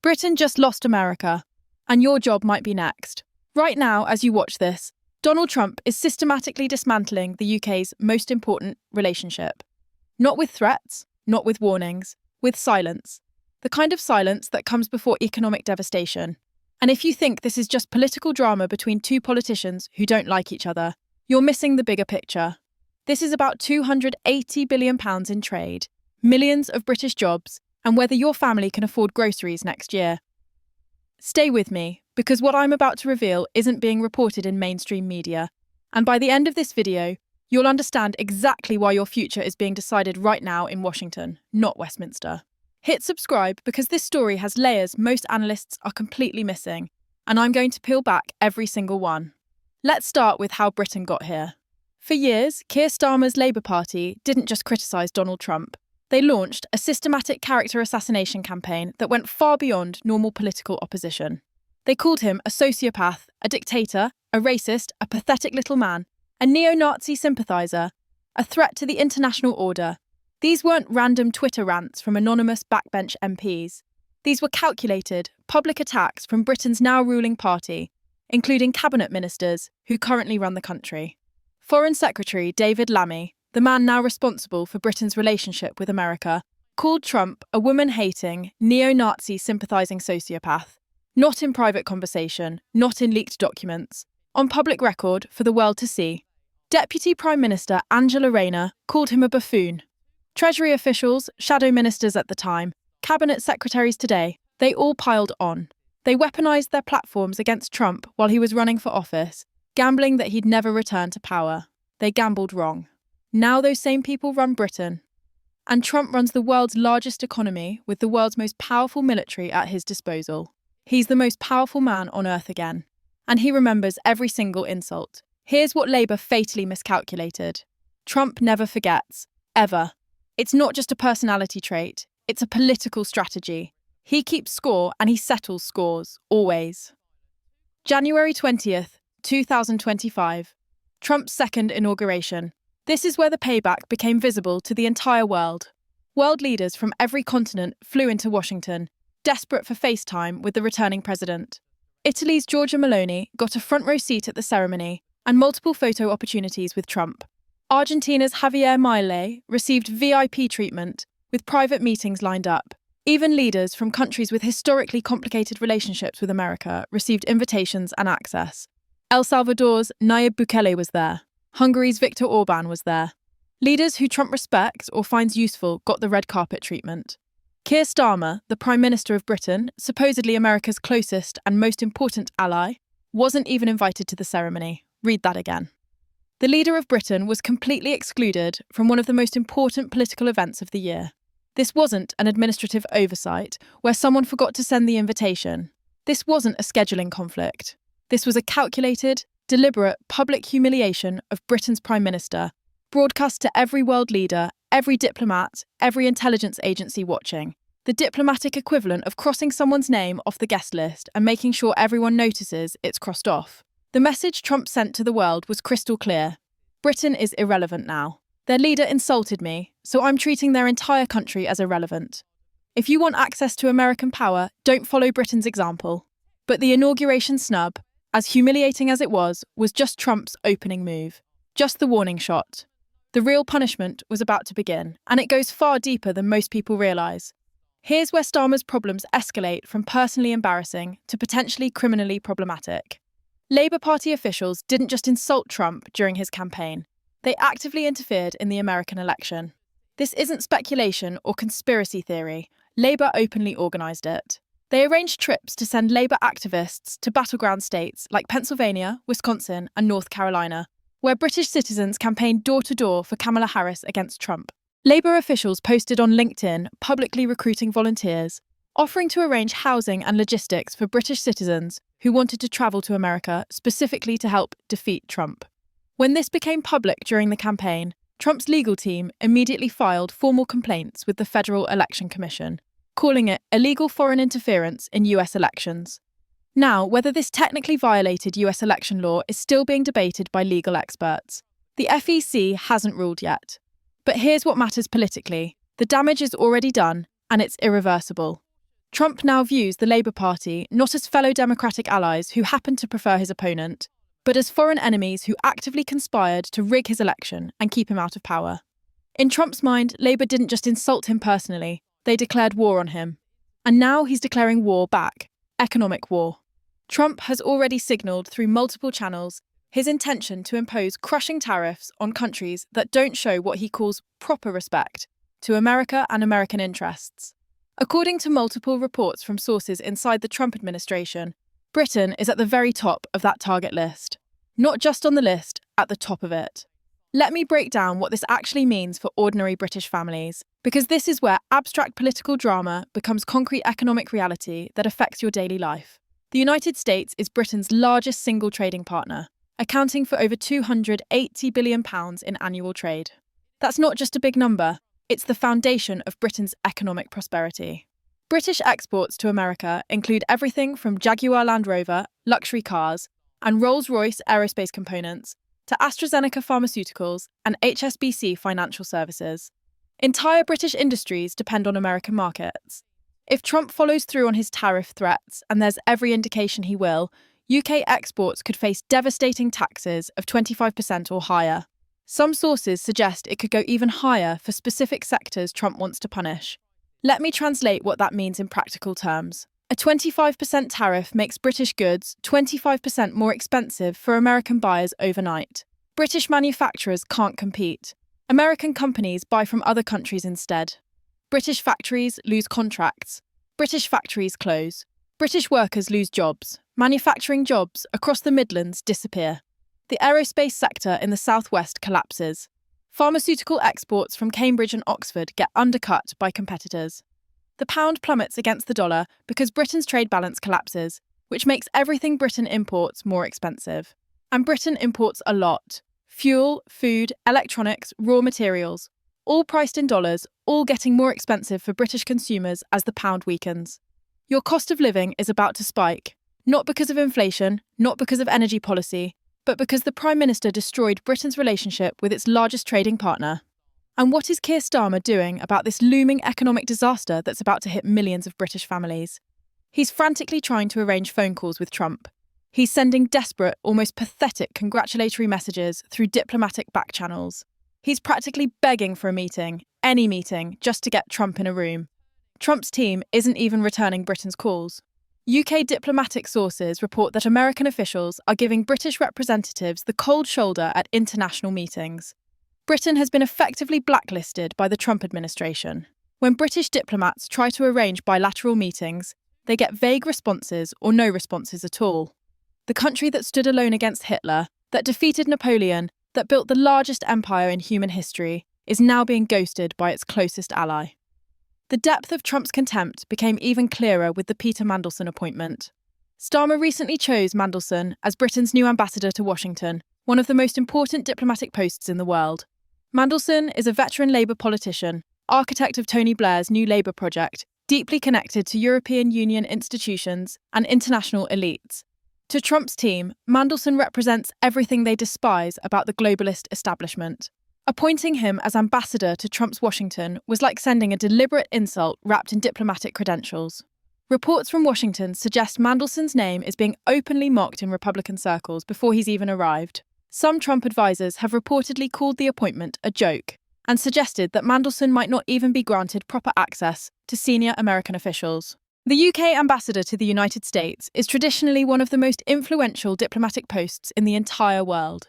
Britain just lost America, and your job might be next. Right now, as you watch this, Donald Trump is systematically dismantling the UK's most important relationship. Not with threats, not with warnings, with silence. The kind of silence that comes before economic devastation. And if you think this is just political drama between two politicians who don't like each other, you're missing the bigger picture. This is about £280 billion in trade, millions of British jobs, and whether your family can afford groceries next year. Stay with me, because what I'm about to reveal isn't being reported in mainstream media. And by the end of this video, you'll understand exactly why your future is being decided right now in Washington, not Westminster. Hit subscribe because this story has layers most analysts are completely missing, and I'm going to peel back every single one. Let's start with how Britain got here. For years, Keir Starmer's Labour Party didn't just criticise Donald Trump. They launched a systematic character assassination campaign that went far beyond normal political opposition. They called him a sociopath, a dictator, a racist, a pathetic little man, a neo-Nazi sympathiser, a threat to the international order. These weren't random Twitter rants from anonymous backbench MPs. These were calculated, public attacks from Britain's now ruling party, including cabinet ministers who currently run the country. Foreign Secretary David Lammy, the man now responsible for Britain's relationship with America, called Trump a woman-hating, neo-Nazi sympathising sociopath. Not in private conversation, not in leaked documents, on public record for the world to see. Deputy Prime Minister Angela Rayner called him a buffoon. Treasury officials, shadow ministers at the time, cabinet secretaries today, they all piled on. They weaponised their platforms against Trump while he was running for office, gambling that he'd never return to power. They gambled wrong. Now those same people run Britain. And Trump runs the world's largest economy with the world's most powerful military at his disposal. He's the most powerful man on earth again. And he remembers every single insult. Here's what Labour fatally miscalculated. Trump never forgets. Ever. It's not just a personality trait. It's a political strategy. He keeps score and he settles scores. Always. January 20th, 2025. Trump's second inauguration. This is where the payback became visible to the entire world. World leaders from every continent flew into Washington, desperate for face time with the returning president. Italy's Giorgia Meloni got a front row seat at the ceremony and multiple photo opportunities with Trump. Argentina's Javier Milei received VIP treatment with private meetings lined up. Even leaders from countries with historically complicated relationships with America received invitations and access. El Salvador's Nayib Bukele was there. Hungary's Viktor Orban was there. Leaders who Trump respects or finds useful got the red carpet treatment. Keir Starmer, the Prime Minister of Britain, supposedly America's closest and most important ally, wasn't even invited to the ceremony. Read that again. The leader of Britain was completely excluded from one of the most important political events of the year. This wasn't an administrative oversight where someone forgot to send the invitation. This wasn't a scheduling conflict. This was a calculated, deliberate public humiliation of Britain's Prime Minister, broadcast to every world leader, every diplomat, every intelligence agency watching. The diplomatic equivalent of crossing someone's name off the guest list and making sure everyone notices it's crossed off. The message Trump sent to the world was crystal clear. Britain is irrelevant now. Their leader insulted me, so I'm treating their entire country as irrelevant. If you want access to American power, don't follow Britain's example. But the inauguration snub, as humiliating as it was just Trump's opening move. Just the warning shot. The real punishment was about to begin, and it goes far deeper than most people realise. Here's where Starmer's problems escalate from personally embarrassing to potentially criminally problematic. Labour Party officials didn't just insult Trump during his campaign. They actively interfered in the American election. This isn't speculation or conspiracy theory. Labour openly organised it. They arranged trips to send Labour activists to battleground states like Pennsylvania, Wisconsin, and North Carolina, where British citizens campaigned door-to-door for Kamala Harris against Trump. Labour officials posted on LinkedIn publicly recruiting volunteers, offering to arrange housing and logistics for British citizens who wanted to travel to America specifically to help defeat Trump. When this became public during the campaign, Trump's legal team immediately filed formal complaints with the Federal Election Commission, calling it illegal foreign interference in US elections. Now, whether this technically violated US election law is still being debated by legal experts. The FEC hasn't ruled yet. But here's what matters politically. The damage is already done, and it's irreversible. Trump now views the Labour Party not as fellow Democratic allies who happen to prefer his opponent, but as foreign enemies who actively conspired to rig his election and keep him out of power. In Trump's mind, Labour didn't just insult him personally, they declared war on him. And now he's declaring war back, economic war. Trump has already signalled through multiple channels his intention to impose crushing tariffs on countries that don't show what he calls proper respect to America and American interests. According to multiple reports from sources inside the Trump administration, Britain is at the very top of that target list. Not just on the list, at the top of it. Let me break down what this actually means for ordinary British families, because this is where abstract political drama becomes concrete economic reality that affects your daily life. The United States is Britain's largest single trading partner, accounting for over £280 billion in annual trade. That's not just a big number, it's the foundation of Britain's economic prosperity. British exports to America include everything from Jaguar Land Rover, luxury cars, and Rolls-Royce aerospace components, to AstraZeneca pharmaceuticals and HSBC financial services. Entire British industries depend on American markets. If Trump follows through on his tariff threats, and there's every indication he will, UK exports could face devastating taxes of 25% or higher. Some sources suggest it could go even higher for specific sectors Trump wants to punish. Let me translate what that means in practical terms. A 25% tariff makes British goods 25% more expensive for American buyers overnight. British manufacturers can't compete. American companies buy from other countries instead. British factories lose contracts. British factories close. British workers lose jobs. Manufacturing jobs across the Midlands disappear. The aerospace sector in the southwest collapses. Pharmaceutical exports from Cambridge and Oxford get undercut by competitors. The pound plummets against the dollar because Britain's trade balance collapses, which makes everything Britain imports more expensive. And Britain imports a lot. Fuel, food, electronics, raw materials, all priced in dollars, all getting more expensive for British consumers as the pound weakens. Your cost of living is about to spike, not because of inflation, not because of energy policy, but because the Prime Minister destroyed Britain's relationship with its largest trading partner. And what is Keir Starmer doing about this looming economic disaster that's about to hit millions of British families? He's frantically trying to arrange phone calls with Trump. He's sending desperate, almost pathetic congratulatory messages through diplomatic back channels. He's practically begging for a meeting, any meeting, just to get Trump in a room. Trump's team isn't even returning Britain's calls. UK diplomatic sources report that American officials are giving British representatives the cold shoulder at international meetings. Britain has been effectively blacklisted by the Trump administration. When British diplomats try to arrange bilateral meetings, they get vague responses or no responses at all. The country that stood alone against Hitler, that defeated Napoleon, that built the largest empire in human history, is now being ghosted by its closest ally. The depth of Trump's contempt became even clearer with the Peter Mandelson appointment. Starmer recently chose Mandelson as Britain's new ambassador to Washington, one of the most important diplomatic posts in the world. Mandelson is a veteran Labour politician, architect of Tony Blair's new Labour project, deeply connected to European Union institutions and international elites. To Trump's team, Mandelson represents everything they despise about the globalist establishment. Appointing him as ambassador to Trump's Washington was like sending a deliberate insult wrapped in diplomatic credentials. Reports from Washington suggest Mandelson's name is being openly mocked in Republican circles before he's even arrived. Some Trump advisors have reportedly called the appointment a joke and suggested that Mandelson might not even be granted proper access to senior American officials. The UK ambassador to the United States is traditionally one of the most influential diplomatic posts in the entire world.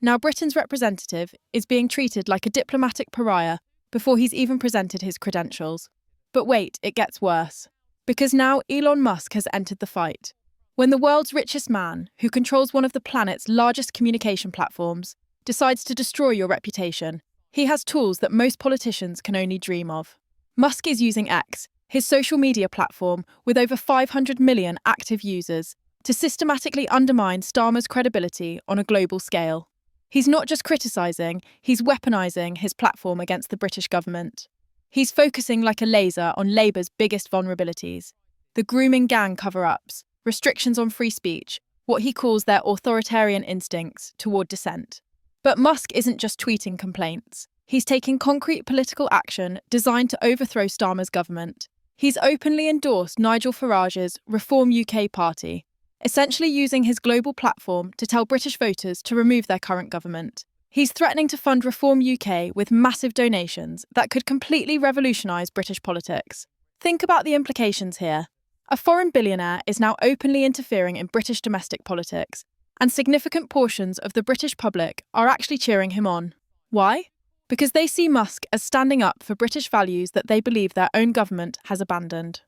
Now Britain's representative is being treated like a diplomatic pariah before he's even presented his credentials. But wait, it gets worse. Because now Elon Musk has entered the fight. When the world's richest man, who controls one of the planet's largest communication platforms, decides to destroy your reputation, he has tools that most politicians can only dream of. Musk is using X, his social media platform with over 500 million active users, to systematically undermine Starmer's credibility on a global scale. He's not just criticising, he's weaponising his platform against the British government. He's focusing like a laser on Labour's biggest vulnerabilities: the grooming gang cover-ups, restrictions on free speech, what he calls their authoritarian instincts toward dissent. But Musk isn't just tweeting complaints. He's taking concrete political action designed to overthrow Starmer's government. He's openly endorsed Nigel Farage's Reform UK party, essentially using his global platform to tell British voters to remove their current government. He's threatening to fund Reform UK with massive donations that could completely revolutionise British politics. Think about the implications here. A foreign billionaire is now openly interfering in British domestic politics, and significant portions of the British public are actually cheering him on. Why? Because they see Musk as standing up for British values that they believe their own government has abandoned.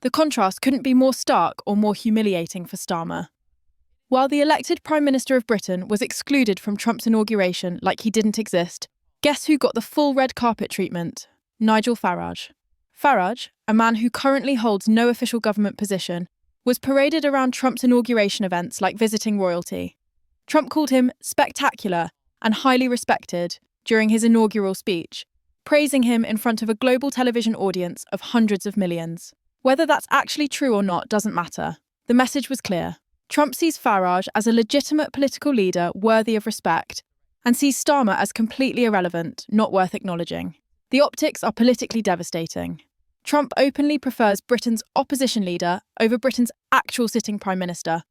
The contrast couldn't be more stark or more humiliating for Starmer. While the elected Prime Minister of Britain was excluded from Trump's inauguration like he didn't exist, guess who got the full red carpet treatment? Nigel Farage. Farage, a man who currently holds no official government position, was paraded around Trump's inauguration events like visiting royalty. Trump called him spectacular and highly respected during his inaugural speech, praising him in front of a global television audience of hundreds of millions. Whether that's actually true or not doesn't matter. The message was clear. Trump sees Farage as a legitimate political leader worthy of respect, and sees Starmer as completely irrelevant, not worth acknowledging. The optics are politically devastating. Trump openly prefers Britain's opposition leader over Britain's actual sitting Prime Minister.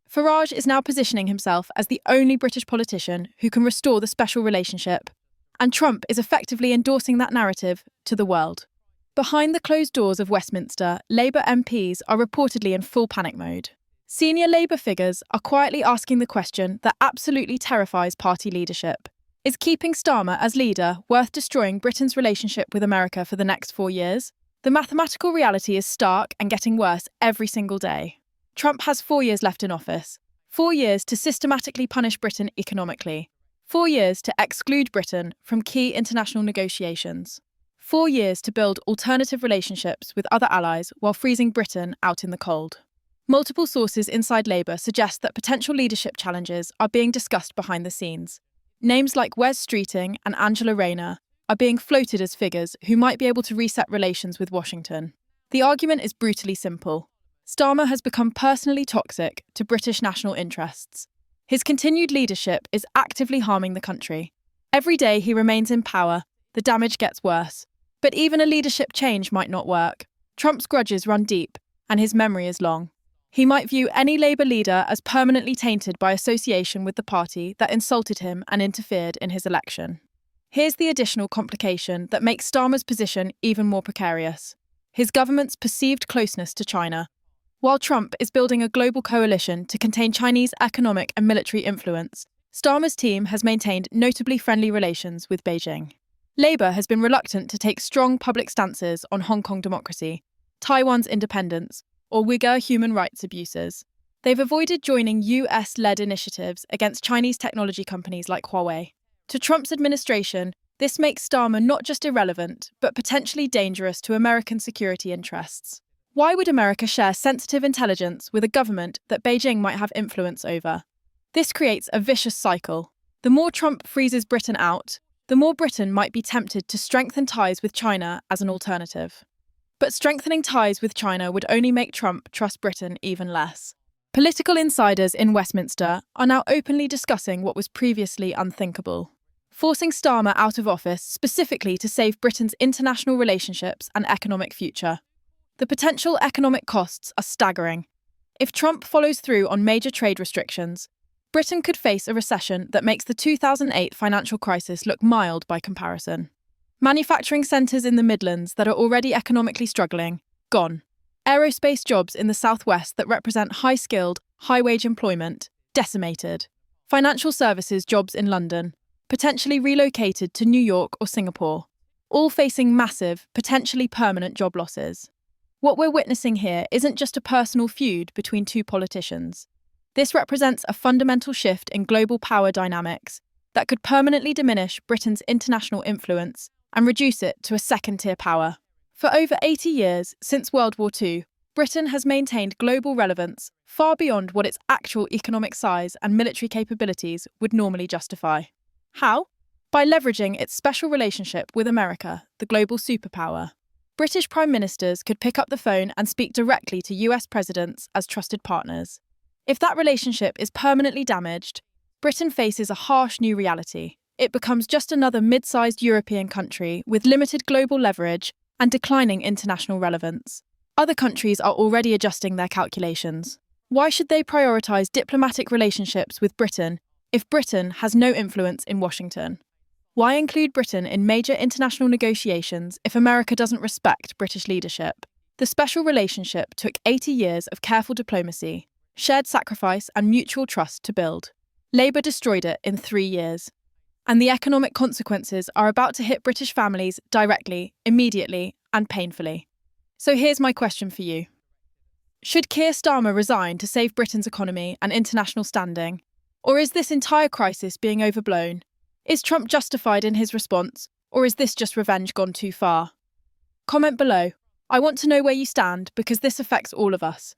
Farage is now positioning himself as the only British politician who can restore the special relationship, and Trump is effectively endorsing that narrative to the world. Behind the closed doors of Westminster, Labour MPs are reportedly in full panic mode. Senior Labour figures are quietly asking the question that absolutely terrifies party leadership. Is keeping Starmer as leader worth destroying Britain's relationship with America for the next 4 years? The mathematical reality is stark and getting worse every single day. Trump has 4 years left in office. 4 years to systematically punish Britain economically. 4 years to exclude Britain from key international negotiations. 4 years to build alternative relationships with other allies while freezing Britain out in the cold. Multiple sources inside Labour suggest that potential leadership challenges are being discussed behind the scenes. Names like Wes Streeting and Angela Rayner are being floated as figures who might be able to reset relations with Washington. The argument is brutally simple. Starmer has become personally toxic to British national interests. His continued leadership is actively harming the country. Every day he remains in power, the damage gets worse. But even a leadership change might not work. Trump's grudges run deep, and his memory is long. He might view any Labour leader as permanently tainted by association with the party that insulted him and interfered in his election. Here's the additional complication that makes Starmer's position even more precarious: his government's perceived closeness to China. While Trump is building a global coalition to contain Chinese economic and military influence, Starmer's team has maintained notably friendly relations with Beijing. Labour has been reluctant to take strong public stances on Hong Kong democracy, Taiwan's independence, or Uyghur human rights abuses. They've avoided joining US-led initiatives against Chinese technology companies like Huawei. To Trump's administration, this makes Starmer not just irrelevant, but potentially dangerous to American security interests. Why would America share sensitive intelligence with a government that Beijing might have influence over? This creates a vicious cycle. The more Trump freezes Britain out, the more Britain might be tempted to strengthen ties with China as an alternative. But strengthening ties with China would only make Trump trust Britain even less. Political insiders in Westminster are now openly discussing what was previously unthinkable: forcing Starmer out of office specifically to save Britain's international relationships and economic future. The potential economic costs are staggering. If Trump follows through on major trade restrictions, Britain could face a recession that makes the 2008 financial crisis look mild by comparison. Manufacturing centres in the Midlands that are already economically struggling, gone. Aerospace jobs in the southwest that represent high-skilled, high-wage employment, decimated. Financial services jobs in London, potentially relocated to New York or Singapore, all facing massive, potentially permanent job losses. What we're witnessing here isn't just a personal feud between two politicians. This represents a fundamental shift in global power dynamics that could permanently diminish Britain's international influence and reduce it to a second-tier power. For over 80 years, since World War II, Britain has maintained global relevance far beyond what its actual economic size and military capabilities would normally justify. How? By leveraging its special relationship with America, the global superpower. British prime ministers could pick up the phone and speak directly to US presidents as trusted partners. If that relationship is permanently damaged, Britain faces a harsh new reality. It becomes just another mid-sized European country with limited global leverage and declining international relevance. Other countries are already adjusting their calculations. Why should they prioritise diplomatic relationships with Britain if Britain has no influence in Washington? Why include Britain in major international negotiations if America doesn't respect British leadership? The special relationship took 80 years of careful diplomacy, shared sacrifice, and mutual trust to build. Labour destroyed it in 3 years. And the economic consequences are about to hit British families directly, immediately, and painfully. So here's my question for you. Should Keir Starmer resign to save Britain's economy and international standing? Or is this entire crisis being overblown? Is Trump justified in his response, or is this just revenge gone too far? Comment below. I want to know where you stand because this affects all of us.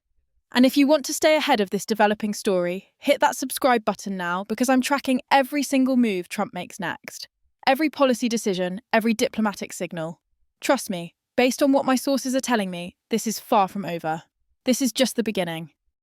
And if you want to stay ahead of this developing story, hit that subscribe button now because I'm tracking every single move Trump makes next. Every policy decision, every diplomatic signal. Trust me, based on what my sources are telling me, this is far from over. This is just the beginning.